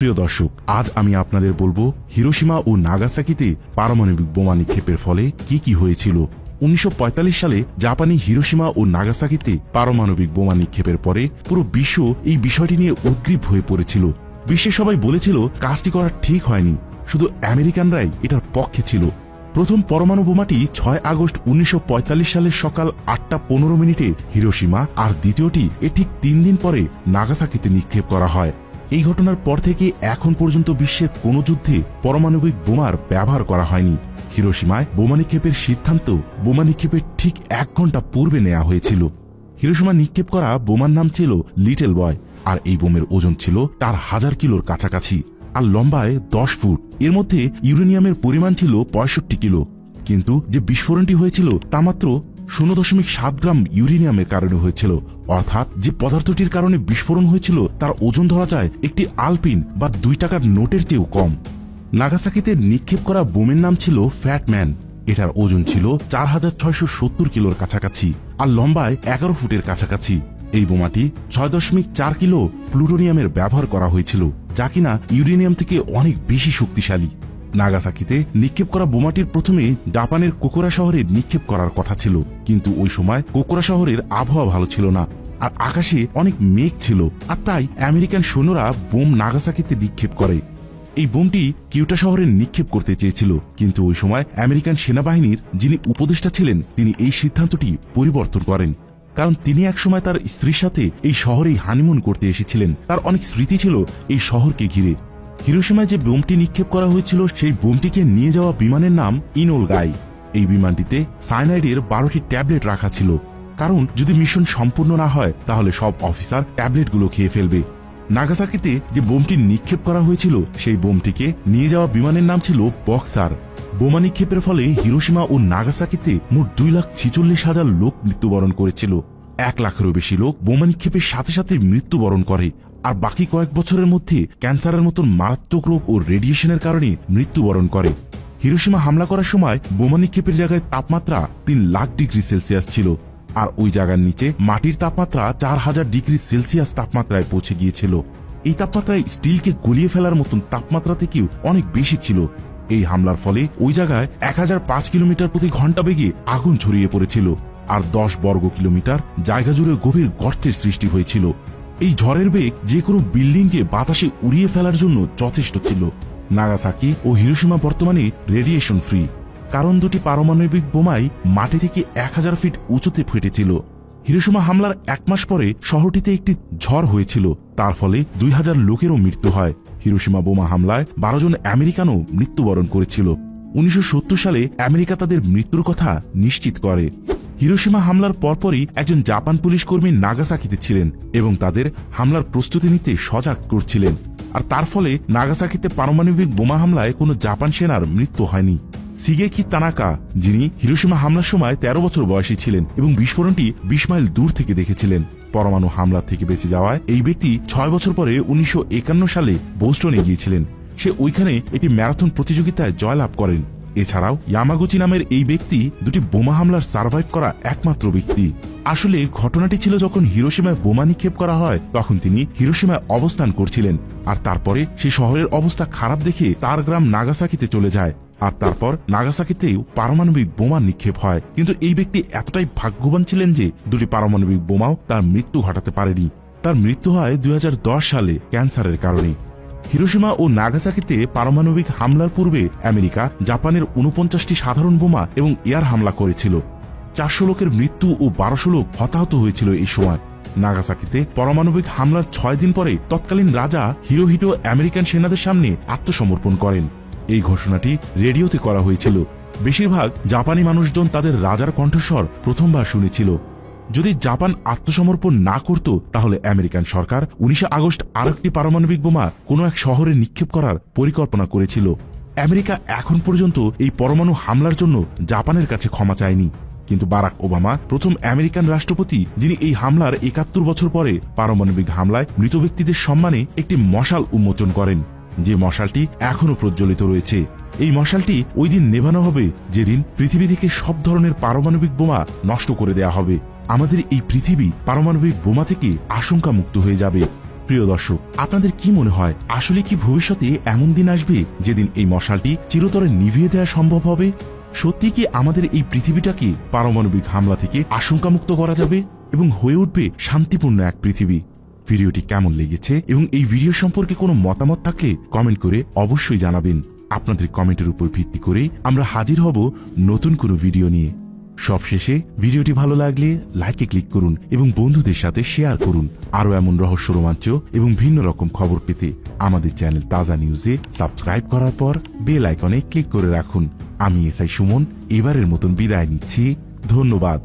প্রিয় দর্শক, আজ আমি আপনাদের বলবো হিরোশিমা ও নাগাসাকিতে পারমাণবিক বোমা নিক্ষেপের ফলে কি কি হয়েছিল। 1945 সালে জাপানি হিরোশিমা ও নাগাসাকিতে পারমাণবিক বোমা নিক্ষেপের পরে পুরো বিশ্ব এই বিষয়টি নিয়ে উদ্গ্রীব হয়ে পড়েছিল। বিশ্বে সবাই বলেছিল কাজটি করা ঠিক হয়নি, শুধু আমেরিকানরাই এটার পক্ষে ছিল। প্রথম পরমাণু বোমাটি 6 আগস্ট 1945 সালের সকাল 8টা 15 মিনিটে হিরোশিমা আর দ্বিতীয়টি ঠিক 3 দিন পরে নাগাসাকিতে নিক্ষেপ করা হয়। এই ঘটনার পর থেকে এখন পর্যন্ত বিশ্বের কোনো যুদ্ধে পারমাণবিক বোমার ব্যবহার করা হয়নি। হিরোশিমায় বোমা নিক্ষেপের সিদ্ধান্ত বোমা নিক্ষেপের ঠিক 1 ঘন্টা পূর্বে নেওয়া হয়েছিল। হিরোশিমা নিক্ষেপ করা বোমার নাম ছিল লিটল বয়, আর এই বোমের ওজন ছিল 4000 কিলোর কাছাকাছি আর লম্বায় 10 ফুট। এর মধ্যে ইউরেনিয়ামের পরিমাণ ছিল 65 কিলো, কিন্তু যে বিস্ফোরণটি হয়েছিল তা মাত্র 0.7 গ্রাম ইউরেনিয়ামের কারণে হয়েছিল। অর্থাৎ যে পদার্থটির কারণে বিস্ফোরণ হয়েছিল তার ওজন ধরা যায় একটি আলপিন বা 2 টাকার নোটের চেয়েও কম। নাগাসাকিতে নিক্ষেপ করা বোমের নাম ছিল ফ্যাটম্যান। এটার ওজন ছিল 4670 কিলোর কাছাকাছি আর লম্বায় 11 ফুটের কাছাকাছি। এই বোমাটি 6.4 কিলো প্লুটোনিয়ামের ব্যবহার করা হয়েছিল, যা কিনা ইউরেনিয়াম থেকে অনেক বেশি শক্তিশালী। নাগাসাকিতে নিক্ষেপ করা বোমাটির প্রথমে জাপানের কোকোরা শহরে নিক্ষেপ করার কথা ছিল, কিন্তু ওই সময় কোকোরা শহরের আবহাওয়া ভালো ছিল না আর আকাশে অনেক মেঘ ছিল, আর তাই আমেরিকান সৈন্যরা বোম নাগাসাকিতে নিক্ষেপ করে। এই বোমটি কিউটা শহরে নিক্ষেপ করতে চেয়েছিল, কিন্তু ওই সময় আমেরিকান সেনাবাহিনীর যিনি উপদেষ্টা ছিলেন তিনি এই সিদ্ধান্তটি পরিবর্তন করেন, কারণ তিনি একসময় তার স্ত্রীর সাথে এই শহরেই হানিমুন করতে এসেছিলেন। তার অনেক স্মৃতি ছিল এই শহরকে ঘিরে। হিরোশিমায় যে বোমটি নিক্ষেপ করা হয়েছিল সেই বোমটিকে নিয়ে যাওয়া বিমানের নাম ইনোল গাই। এই বিমানটিতে সায়ানাইডের 12টি ট্যাবলেট রাখা ছিল, কারণ যদি মিশন সম্পূর্ণ না হয় তাহলে সব অফিসার ট্যাবলেটগুলো খেয়ে ফেলবে। নাগাসাকিতে যে বোমটি নিক্ষেপ করা হয়েছিল সেই বোমটিকে নিয়ে যাওয়া বিমানের নাম ছিল বক্সার। বোমা নিক্ষেপের ফলে হিরোশিমা ও নাগাসাকিতে মোট 2,46,000 লোক মৃত্যুবরণ করেছিল। 1 লাখেরও বেশি লোক বোমা নিক্ষেপের সাথে সাথে মৃত্যুবরণ করে, আর বাকি কয়েক বছরের মধ্যে ক্যান্সারের মতন মারাত্মক রোগ ও রেডিয়েশনের কারণে মৃত্যুবরণ করে। হিরোশিমা হামলা করার সময় বোমা নিক্ষেপের জায়গায় তাপমাত্রা 3 লাখ ডিগ্রি সেলসিয়াস ছিল, আর ওই জায়গার নিচে মাটির তাপমাত্রা 4000 ডিগ্রি সেলসিয়াস তাপমাত্রায় পৌঁছে গিয়েছিল। এই তাপমাত্রায় স্টিলকে গলিয়ে ফেলার মতন তাপমাত্রা থেকেও অনেক বেশি ছিল। এই হামলার ফলে ওই জায়গায় 1005 কিলোমিটার প্রতি ঘন্টা বেগে আগুন ছড়িয়ে পড়েছিল, আর 10 বর্গ কিলোমিটার জায়গা জুড়ে গভীর গর্তের সৃষ্টি হয়েছিল। এই ঝড়ের বেগ যে কোনো বিল্ডিংকে বাতাসে উড়িয়ে ফেলার জন্য যথেষ্ট ছিল। নাগাসাকি ও হিরোশিমা বর্তমানে রেডিয়েশন ফ্রি, কারণ দুটি পারমাণবিক বোমাই মাটি থেকে 1000 ফিট উঁচুতে ফেটেছিল। হিরোশিমা হামলার 1 মাস পরে শহরটিতে একটি ঝড় হয়েছিল, তার ফলে 2000 লোকেরও মৃত্যু হয়। হিরোশিমা বোমা হামলায় 12 জন আমেরিকানও মৃত্যুবরণ করেছিল। 1970 সালে আমেরিকা তাদের মৃত্যুর কথা নিশ্চিত করে। হিরোশিমা হামলার পরপরই একজন জাপান পুলিশ কর্মী নাগাসাকিতে ছিলেন এবং তাদের হামলার প্রস্তুতি নিতে সজাগ করছিলেন, আর তার ফলে নাগাসাকিতে পারমাণবিক বোমা হামলায় কোনো জাপান সেনার মৃত্যু হয়নি। শিগেকি তানাকা, যিনি হিরোশিমা হামলার সময় 13 বছর বয়সী ছিলেন এবং বিস্ফোরণটি 20 মাইল দূর থেকে দেখেছিলেন, পরমাণু হামলা থেকে বেঁচে যাওয়ায় এই ব্যক্তি 6 বছর পরে 1951 সালে বোস্টনে গিয়েছিলেন। সে ওইখানে একটি ম্যারাথন প্রতিযোগিতায় জয়লাভ করেন। এছাড়াও ইয়ামাগুচি নামের এই ব্যক্তি দুটি বোমা হামলার সার্ভাইভ করা একমাত্র ব্যক্তি। আসলে ঘটনাটি ছিল যখন হিরোশিমায় বোমা নিক্ষেপ করা হয় তখন তিনি হিরোশিমায় অবস্থান করছিলেন, আর তারপরে সে শহরের অবস্থা খারাপ দেখে তার গ্রাম নাগাসাকিতে চলে যায়, আর তারপর নাগাসাকিতেও পারমাণবিক বোমা নিক্ষেপ হয়। কিন্তু এই ব্যক্তি এতটাই ভাগ্যবান ছিলেন যে দুটি পারমাণবিক বোমাও তার মৃত্যু ঘটাতে পারেনি। তার মৃত্যু হয় 2010 সালে ক্যান্সারের কারণে। হিরোশিমা ও নাগাসাকিতে পারমাণবিক হামলার পূর্বে আমেরিকা জাপানের 49টি সাধারণ বোমা এবং এয়ার হামলা করেছিল। 400 লোকের মৃত্যু ও 1200 লোক হতাহত হয়েছিল এই সময়। নাগাসাকিতে পারমাণবিক হামলার 6 দিন পরে তৎকালীন রাজা হিরোহিটো আমেরিকান সেনাদের সামনে আত্মসমর্পণ করেন। এই ঘোষণাটি রেডিওতে করা হয়েছিল। বেশিরভাগ জাপানি মানুষজন তাদের রাজার কণ্ঠস্বর প্রথমবার শুনেছিল। যদি জাপান আত্মসমর্পণ না করত তাহলে আমেরিকান সরকার 19 আগস্ট আরেকটি পারমাণবিক বোমা কোনো এক শহরে নিক্ষেপ করার পরিকল্পনা করেছিল। আমেরিকা এখন পর্যন্ত এই পরমাণু হামলার জন্য জাপানের কাছে ক্ষমা চায়নি, কিন্তু বারাক ওবামা প্রথম আমেরিকান রাষ্ট্রপতি যিনি এই হামলার 71 বছর পরে পারমাণবিক হামলায় মৃত ব্যক্তিদের সম্মানে একটি মশাল উন্মোচন করেন, যে মশালটি এখনো প্রজ্বলিত রয়েছে। এই মশালটি ওই দিন নেভানো হবে যেদিন পৃথিবী থেকে সব ধরনের পারমাণবিক বোমা নষ্ট করে দেয়া হবে। আমাদের এই পৃথিবী পারমাণবিক বোমা থেকে আশঙ্কা মুক্ত হয়ে যাবে। প্রিয় দর্শক, আপনাদের কি মনে হয় আসলে কি ভবিষ্যতে এমন দিন আসবে যেদিন এই মশালটি চিরতরে নিভিয়ে দেওয়া সম্ভব হবে? সত্যি কি আমাদের এই পৃথিবীটাকে পারমাণবিক হামলা থেকে আশঙ্কামুক্ত করা যাবে এবং হয়ে উঠবে শান্তিপূর্ণ এক পৃথিবী? ভিডিওটি কেমন লেগেছে এবং এই ভিডিও সম্পর্কে কোনো মতামত থাকলে কমেন্ট করে অবশ্যই জানাবেন। আপনাদের কমেন্টের উপর ভিত্তি করে আমরা হাজির হব নতুন কোনো ভিডিও নিয়ে। সবশেষে ভিডিওটি ভালো লাগলে লাইকে ক্লিক করুন এবং বন্ধুদের সাথে শেয়ার করুন। আরও এমন রহস্য, রোমাঞ্চ এবং ভিন্ন রকম খবর পেতে আমাদের চ্যানেল তাজা নিউজে সাবস্ক্রাইব করার পর বেল আইকনে ক্লিক করে রাখুন। আমি এসআই সুমন এবারের মতন বিদায় নিচ্ছি। ধন্যবাদ।